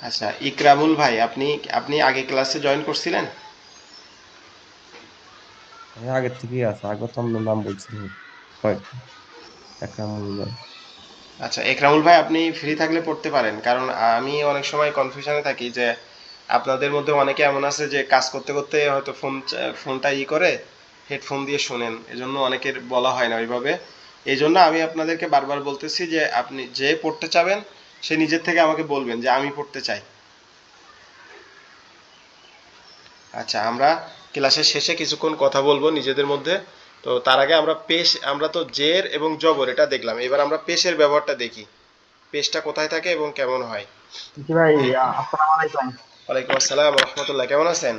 Speaker 1: আচ্ছা ইকরামুল ভাই আপনি আপনি আগে ক্লাসে জয়েন করছিলেন?
Speaker 2: আগের থেকেই আছে, আগে তো আমরা নাম বলছিলাম কয়েকটা, একরামুল ভাই।
Speaker 1: আচ্ছা একরামুল ভাই আপনি ফ্রি থাকলে পড়তে পারেন, কারণ আমি অনেক সময় কনফিউশনে থাকি যে আপনাদের মধ্যে অনেকে এমন আছে যে কাজ করতে করতে হয়তো ফোনটা করে হেডফোন দিয়ে শোনেন, এজন্য অনেকের বলা হয় না ওইভাবে। এই জন্য আমি আপনাদেরকে বারবার বলতেছি যে আপনি যে পড়তে চাবেন সে নিজের থেকে আমাকে বলবেন যে আমি পড়তে চাই। আচ্ছা আমরা ক্লাসের শেষে কিছুক্ষণ কথা বলবো নিজেদের মধ্যে। তো তার আগে আমরা পেশ, আমরা তো জের এবং জবর এটা দেখলাম, এবার আমরা পেশের ব্যবহারটা দেখি, পেশটা কোথায় থাকে এবং কেমন হয়।
Speaker 4: জি ভাই,
Speaker 1: এই
Speaker 4: আসসালামু আলাইকুম।
Speaker 1: ওয়ালাইকুম আসসালাম রহমতুল্লাহ, কেমন আছেন?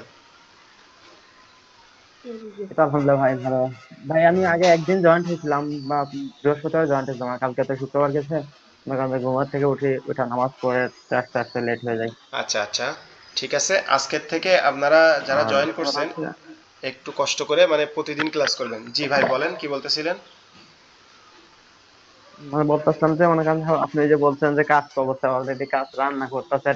Speaker 4: এটা আলহামদুলিল্লাহ ভাই, ভালো। ভাই আমি আগে একদিন জয়েন্ট হয়েছিলাম, বা বৃহস্পতিবার জয়েন্ট হয়েছিলাম, আর কালকে তো শুক্রবার গেছে। মনে করেন যে ঘুমার থেকে উঠে ওঠা নামাজ পড়ে আস্তে আস্তে লেট হয়ে যায়।
Speaker 1: আচ্ছা আচ্ছা ঠিক আছে, আজকের থেকে আপনারা যারা
Speaker 4: আর
Speaker 1: জয়েন
Speaker 4: কথা
Speaker 1: করছেন
Speaker 4: হচ্ছে,
Speaker 1: একটু কষ্ট করে মানে প্রতিদিন ক্লাস করবেন। জি ভাই বলেন কি বলতেছিলেন?
Speaker 4: মানে বলতেছিলাম যে মনে করেন আপনি যে বলছেন যে কাজ তো অবস্থা অলরেডি কাজ রান্না করতেছে,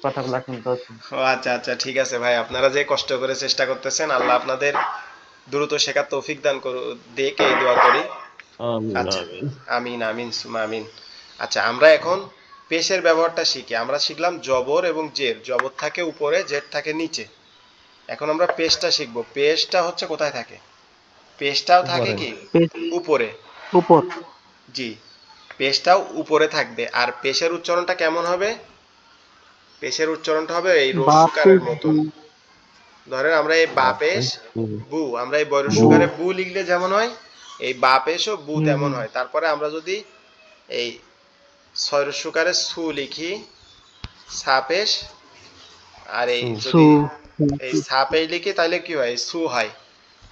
Speaker 4: কথাগুলো শুনতে হচ্ছে।
Speaker 1: ও আচ্ছা আচ্ছা ঠিক আছে ভাই, আপনারা যে কষ্ট করে চেষ্টা করতেছেন আল্লাহ আপনাদের দ্রুত শেখার তৌফিক দান করু, দিক এই দোয়া করি।
Speaker 2: আমিন
Speaker 1: আচ্ছা
Speaker 2: আমিন।
Speaker 1: আমিন আমিন সুমা আমিন। আচ্ছা আমরা এখন পেশের ব্যবহারটা শিখি। আমরা শিখলাম জবর এবং জের, জবর থাকে উপরে জের থাকে নিচে। এখন আমরা পেশটা শিখবো, পেশটা হচ্ছে কোথায় থাকে? পেশটাও থাকে
Speaker 2: উপরে।
Speaker 1: কি
Speaker 4: পেশ
Speaker 1: উপরে।
Speaker 4: উপর।
Speaker 1: জি পেশটাও উপরে থাকবে। আর পেশের উচ্চারণটা কেমন হবে? পেশের উচ্চারণটা হবে এই
Speaker 4: বা
Speaker 1: রস্যুকারের
Speaker 4: পেশ
Speaker 1: মতন। ধরেন আমরা এই বা
Speaker 2: বাপে
Speaker 1: পেশ
Speaker 2: বু,
Speaker 1: বু, আমরা এই
Speaker 2: বু,
Speaker 1: বৈরস্যুকারে বু লিখলে যেমন হয় এই বা পেশও বু
Speaker 4: হুম
Speaker 1: তেমন
Speaker 4: হুম
Speaker 1: হয়। তারপরে আমরা যদি এই ছয়রস্যুকারে সু লিখি সাপেশ, আর এই
Speaker 2: সু,
Speaker 4: সু
Speaker 1: যদি
Speaker 4: সু
Speaker 1: এই সাপেশ লিখি তাহলে কি হয় সু হয়।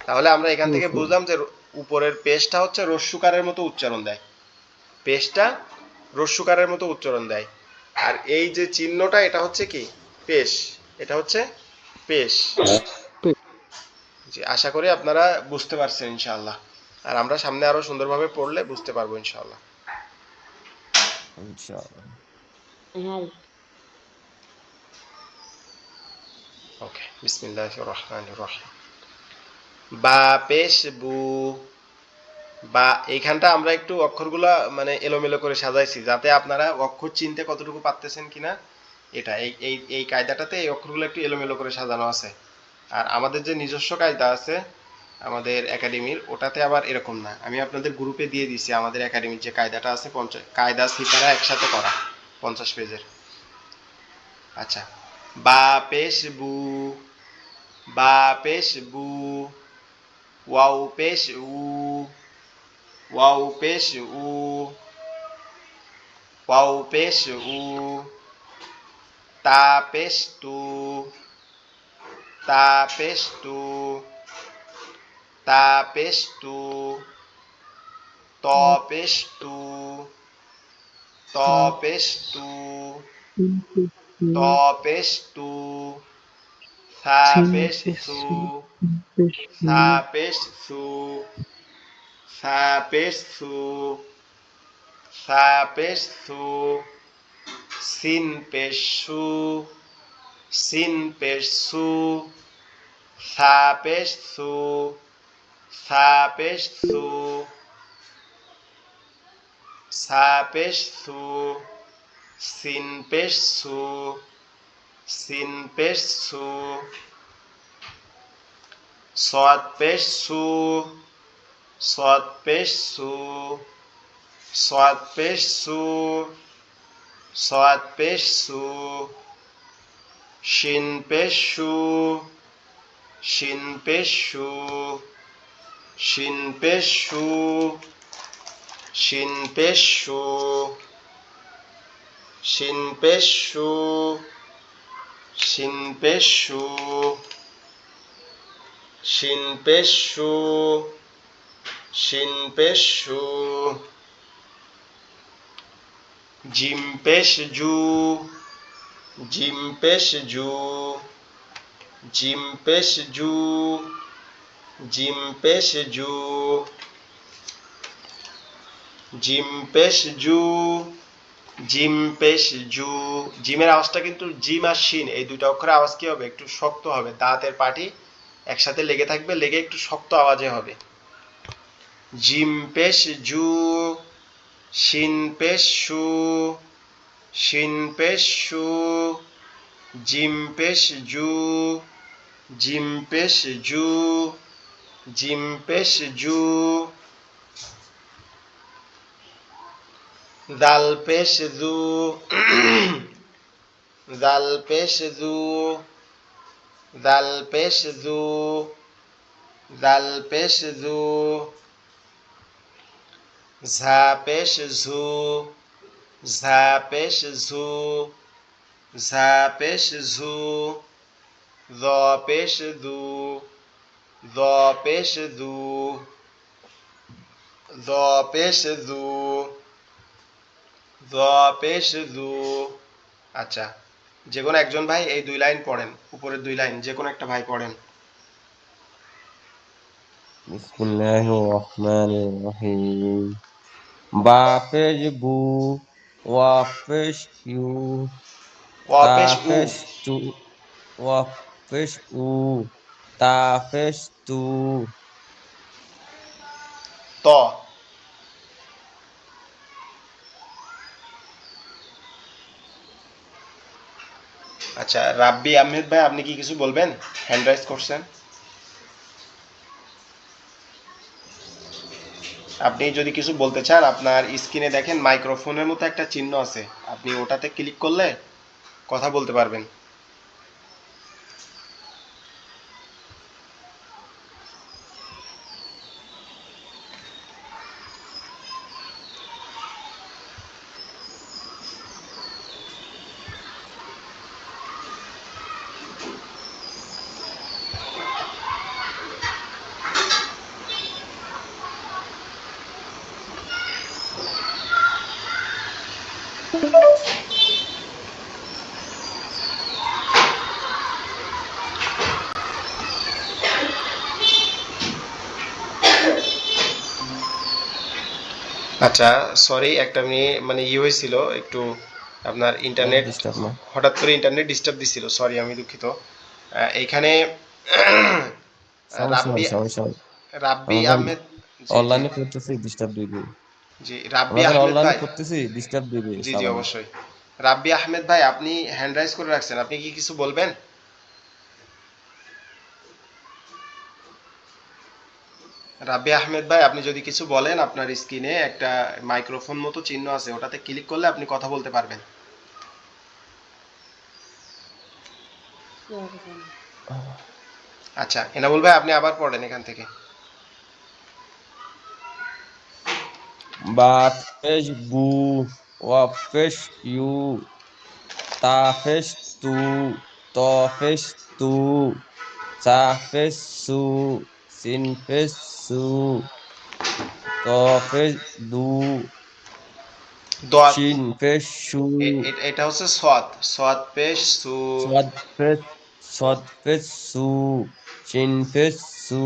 Speaker 1: তাহলে আমরা এখান
Speaker 4: সু
Speaker 1: থেকে
Speaker 4: সু।
Speaker 1: বুঝলাম যে উপরের পেশটা হচ্ছে রস্যুকারের মতো উচ্চারণ দেয়। পেশটা রস্যুকারের মতো উচ্চারণ দেয়। আর এই যে চিহ্নটা এটা হচ্ছে কি পেশ, এটা হচ্ছে পেশ। জি, আশা করি আপনারা বুঝতে পারছেন ইনশাআল্লাহ। আর আমরা সামনে আরো সুন্দরভাবে পড়লে বুঝতে পারবো ইনশাআল্লাহ।
Speaker 2: ইনশাআল্লাহ।
Speaker 1: ওকে, বিসমিল্লাহির রহমানির রহিম। বা পেশ বু। বা এইখানটা আমরা একটু অক্ষরগুলা মানে এলোমেলো করে সাজাইছি যাতে আপনারা অক্ষর চিনতে কতটুকু পারতেছেন কিনা এটা এই এই এই কায়দাটাতে এই অক্ষরগুলো একটু এলোমেলো করে সাজানো আছে। আর আমাদের যে নিজস্ব কায়দা আছে আমাদের একাডেমির, ওটাতে আবার এরকম না। আমি আপনাদের গ্রুপে দিয়ে দিছি আমাদের একাডেমির যে কায়দাটা আছে, কায়দা সিপারা একসাথে করা 50 পেজের। আচ্ছা, বা পেশ বু। বা পেশ বু। ওয়াও পেশ উ। ওয়াও পেশ উ। ওয়াও পেশ উ। তা পেশ তু। তা পেশ তু। তা পেশ তু। ত পেশ তু। ত পেশ তু। ত পেশ তু। সা পেশ সু। সা পেশ সু। সা পেশ সু। সা পেশ সু। সিন পেশ সু। সিন পেশ সু। সা পেশ সু। সা পেশ সু। সা পেশ সু। সিন পেশ সু। সিন পেশ সু। সদ পেশ সু। সদ পেশ সু। সদ পেশ সু। সদ পেশ সু। শিন পেশ সু। শিন পেশ সু। শিন পেশ সু। শিন পেশ সু। শিন পেশ সু। শিন পেশ সু। শিন পেশ সু। শিন পেশ সু। জিম পেশ জু। জিম পেশ জু। জিম পেশ জু। জিম পেশ জু। জিম পেশ জু। জিম পেশ জু। জিমের আওয়াজটা কিন্তু জিম আর শিন এই দুইটা অক্ষরের আওয়াজ কি হবে, একটু শক্ত হবে। দাঁতের পাটি একসাথে লেগে থাকবে, লেগে একটু শক্ত আওয়াজে হবে। জিম পেশ জু। শিন পেশ শু। শিন পেশ শু। জিম পেশ জু। জিম পেশ জু। জিম পেশ জু। দাল পেশ জু। দাল পেশ জু। দাল পেশ জু। দাল পেশ জু। ঝা পেশ ঝু। ঝা পেশ ঝু। ঝা পেশ ঝু। য পেশ দু। য পেশ দু। য পেশ দু। য পেশ দু। আচ্ছা, যে কোনো একজন ভাই এই 2 লাইন পড়েন, উপরের 2 লাইন যে কোনো একটা ভাই পড়েন।
Speaker 2: বিসমিল্লাহির রহমানির রহিম। বা পেশ বু। ওয়া পেশ ইউ।
Speaker 1: ওয়া
Speaker 2: তা
Speaker 1: পেশ উ।
Speaker 2: পেশ তু। ওয়া পেশ উ। তা পেশ তু।
Speaker 1: ত। আচ্ছা, রাব্বি আহমেদ ভাই আপনি কি কিছু বলবেন? হ্যান্ড রাইজ করছেন। আপনি যদি কিছু বলতে চান আপনার স্ক্রিনে দেখেন মাইক্রোফোনের মতো একটা চিহ্ন আছে, আপনি ওটাতে ক্লিক করলে কথা বলতে পারবেন। আচ্ছা, সরি, একটা মানে হয়েছিল একটু, আপনার
Speaker 2: নেট
Speaker 1: ইন্টারনেট
Speaker 2: ডিস্টার্ব না।
Speaker 1: হঠাৎ করে ইন্টারনেট ডিস্টার্ব দিছিল, সরি, আমি দুঃখিত। এইখানে
Speaker 2: সমস্যা
Speaker 1: রাব্বি
Speaker 2: নাই, সমস্যা নাই।
Speaker 1: রাব্বি
Speaker 2: আমরা
Speaker 1: আহমেদ, জি জি
Speaker 2: অনলাইনে পড়তেছি, ডিস্টার্ব দিবে।
Speaker 1: জি, রাব্বি
Speaker 2: আমরা এখন
Speaker 1: আহমেদ
Speaker 2: অনলাইনে
Speaker 1: ভাই,
Speaker 2: পড়তেছি, ডিস্টার্ব দিবে,
Speaker 1: জি জি
Speaker 2: স্বাভাবিক।
Speaker 1: অবশ্যই। রাব্বি আহমেদ ভাই, আপনি হ্যান্ড রাইজ করে রাখছেন, আপনি কি কিছু বলবেন? রাব্বি আহমেদ ভাই, আপনি যদি কিছু বলেন, আপনার স্ক্রিনে একটা মাইক্রোফোন মতো চিহ্ন আছে, ওটাতে ক্লিক করলে আপনি কথা বলতে পারবেন। আচ্ছা, এনামুল ভাই, আপনি আবার পড়েন এখান থেকে।
Speaker 2: বাফেশ বু, ওয়াফেশ ইউ, তাফেশ তু, তফেশ তু, সাফেশ সু, সিনফেশ সু, তফেশ দু,
Speaker 1: দোয়াত,
Speaker 2: শিনফেশ সু,
Speaker 1: এটা হচ্ছে সৎ, সৎ পেশ সু,
Speaker 2: সদফেশ, সদফেশ সু, শিনফেশ সু,
Speaker 1: সু,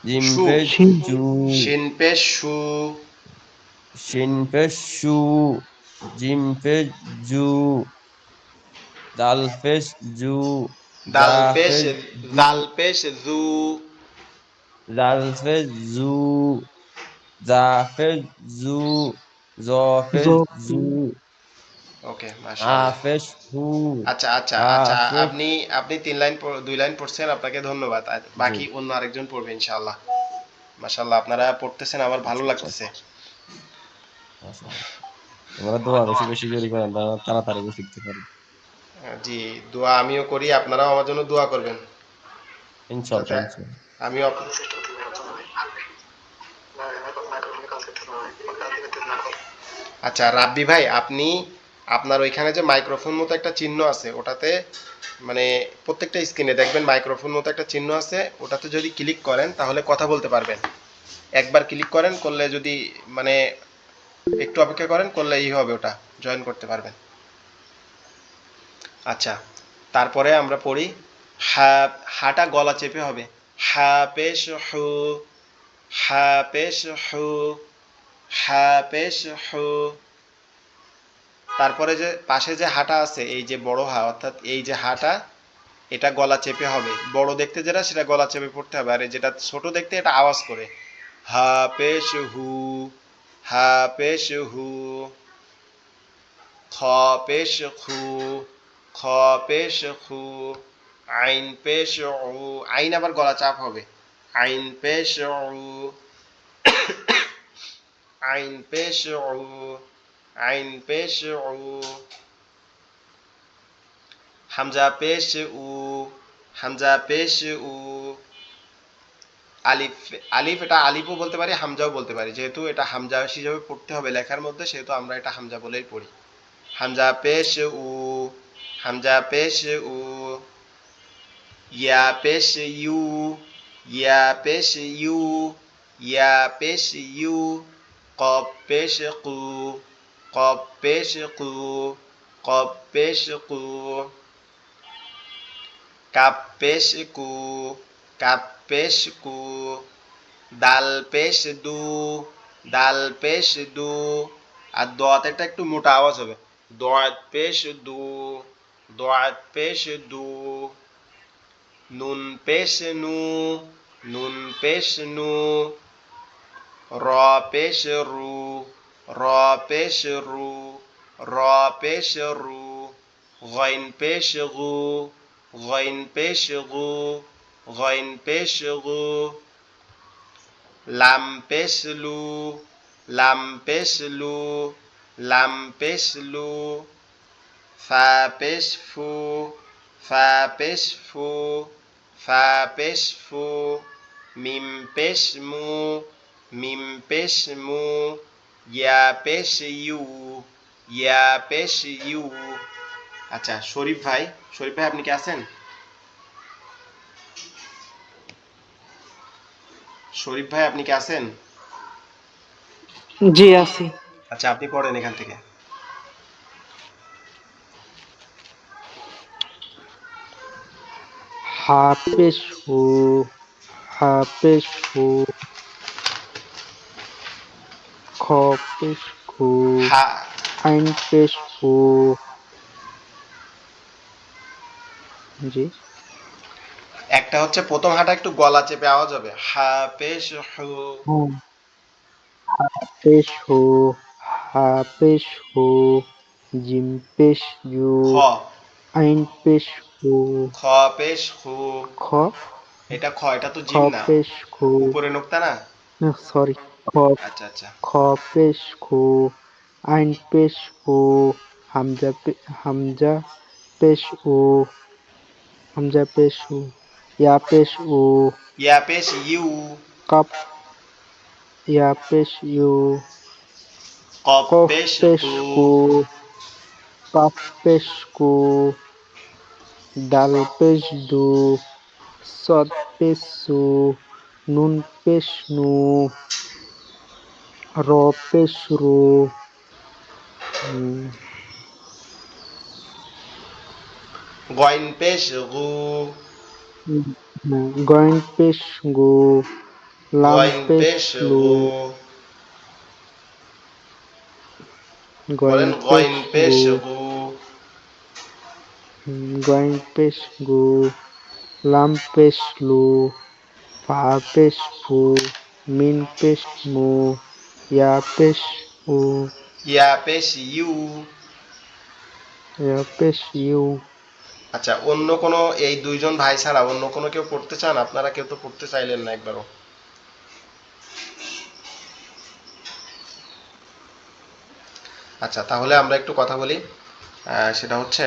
Speaker 2: জিমফেশ জু,
Speaker 1: শিন পেশ সু,
Speaker 2: শিনফেশ সু, জিমফেশ জু, দালফেশ জু,
Speaker 1: দাল পেশ,
Speaker 2: জাফেশ জু,
Speaker 1: দাল পেশ জু।
Speaker 2: জালফেশ জু, জাফেশ জু, জফেশ জু,
Speaker 1: ওকে, মাশাআল্লাহ।
Speaker 2: আফেশ হু,
Speaker 1: আচ্ছা আচ্ছা আচ্ছা,
Speaker 2: আফেশ
Speaker 1: আপনি আপনি 3 লাইন 2 লাইন পড়ছেন, আপনাকে ধন্যবাদ। আর
Speaker 2: জি।
Speaker 1: বাকি অন্য আরেকজন পড়বে ইনশাআল্লাহ। মাশাআল্লাহ, আপনারা পড়তেছেন, আমার ভালো
Speaker 2: আচ্ছা,
Speaker 1: লাগতেছে।
Speaker 2: আচ্ছা, মাশাআল্লাহ। তোমরা দোয়া বেশি বেশি করে করেন, তাড়াতাড়ি শিখতে পারি।
Speaker 1: জি, দোয়া আমিও করি, আপনারাও আমার জন্য দোয়া করবেন, যাতে
Speaker 2: ইনশাল্লাহ, ইনশাল্লাহ।
Speaker 1: আমিও আচ্ছা, রাব্বি ভাই, আপনি আপনার ওইখানে যে মাইক্রোফোন মতো একটা চিহ্ন আছে, ওটাতে মানে প্রত্যেকটা স্ক্রিনে দেখবেন মাইক্রোফোন মতো একটা চিহ্ন আছে, ওটাতে যদি ক্লিক করেন তাহলে কথা বলতে পারবেন। একবার ক্লিক করেন, করলে যদি মানে একটু অপেক্ষা করেন, করলে হবে, ওটা জয়েন করতে পারবেন। আচ্ছা, তারপরে আমরা পড়ি, হা, হাটা গলা চেপে হবে, হা পেশ হু, হা পেশ হু, হা পেশ হু। তারপরে যে পাশে যে হাটা আছে, এই যে বড় হা, অর্থাৎ এই যে হাটা, এটা গলা চেপে হবে। বড় দেখতে যেটা, সেটা গলা চেপে পড়তে হবে, আর যেটা ছোট দেখতে, এটা আওয়াজ করে, হা পেশ হু, হা পেশ হু, খ পেশ খু, খ পেশ খু, আইন পেশ উ, আইন আবার গলা চাপ হবে, আইন পেশ উ, আইন পেশ উ, আইন পেশ উ, হামজা পেশ উ, হামজা পেশ উ, আলিফ, আলিফ এটা আলিফও বলতে পারি, হামজাও বলতে পারি, যেহেতু এটা হামজা হিসেবে পড়তে হবে লেখার মধ্যে, সেহেতু আমরা এটা হামজা বলেই পড়ি। হামজা পেশ উ, হামজা পেশ উ, ইয়া পেশ ইউ, ইয়া পেশ ইউ, ইয়া পেশ ইউ, কব পেশ কু, কব পেশ কু, কব পেশ কু, কাপ পেশ কু, কাপ পেশ কু, দাল পেশ দু, দাল পেশ দু। আর দোয়াতেরটা একটু মোটা আওয়াজ হবে, দোয়াত পেশ দু, দোয়াত পেশ দু। নুন পেশ নু, নুন পেশ নু, র পেশ রু, র পেশ রু, র পেশ রু। غين পেশ গু, غين পেশ গু, غين পেশ গু। লাম পেশ লু, লাম পেশ লু, লাম পেশ লু। ফা পেশ ফু, ফা পেশ ফু, ফা পেশ ফু। মিম পেশ মু, মিম পেশ মু। ইয়া পেশ ইউ, ইয়া পেশ ইউ। আচ্ছা, শরীফ ভাই, শরীফ ভাই, আপনি কি আছেন? শরীফ ভাই, আপনি কি আছেন?
Speaker 5: জি আছি।
Speaker 1: আচ্ছা, আপনি পড়েন এখান থেকে।
Speaker 5: হাফেজ হু, হাফেজ হু, খ পেশ খু,
Speaker 1: হা
Speaker 5: আইন পেশ উ। জি।
Speaker 1: একটা হচ্ছে প্রথম হাটা একটু গলা চেপে আওয়াজ হবে, হা পেশ হু।
Speaker 5: হ্যাঁ, পেশ হু, হা পেশ হু, জিম পেশ জু,
Speaker 1: খ
Speaker 5: আইন পেশ হু,
Speaker 1: খ পেশ হু।
Speaker 5: খ,
Speaker 1: এটা খ, এটা তো
Speaker 5: খ
Speaker 1: জিম না,
Speaker 5: পেশ খু,
Speaker 1: উপরে নোক্তা না।
Speaker 5: সরি, খ,
Speaker 1: আচ্ছা আচ্ছা।
Speaker 5: খ পেশ খু, আইন পেশ হু, হামজা পেশ উ, হামজা পেশ উ, ইয়া পেশ উ,
Speaker 1: ইয়া পেশ ইউ।
Speaker 5: কাপ, ইয়া পেশ ইউ,
Speaker 1: কফ
Speaker 5: কফ
Speaker 1: পেশ
Speaker 5: পেশ
Speaker 1: কু।
Speaker 5: কু, কাফ পেশ কু, ডাল পেশ দু, সদ পেশ সু, নুন পেশ নু, র পেশ রু, উম,
Speaker 1: গইন পেশ গু।
Speaker 5: গইন পেশ গু, লাম
Speaker 1: গইন
Speaker 5: পেশ
Speaker 1: পেশ
Speaker 5: লু,
Speaker 1: গু।
Speaker 5: গইন
Speaker 1: বলেন
Speaker 5: পেশ
Speaker 1: গইন পেশ
Speaker 5: গু,
Speaker 1: গু।
Speaker 5: গইন পেশ গু, লাম পেশ লু, ফা পেশ ফু, মিন পেশ মু, ইয়া পেশ উ,
Speaker 1: ইয়া পেশ ইউ।
Speaker 5: ইয়া পেশ ইউ।
Speaker 1: আচ্ছা, অন্য কোনো এই দুইজন ভাই ছাড়া অন্য কোনো কেউ পড়তে চান? আপনারা কেউ তো পড়তে চাইলেন না একবারও। আচ্ছা, তাহলে আমরা একটু কথা বলি। সেটা হচ্ছে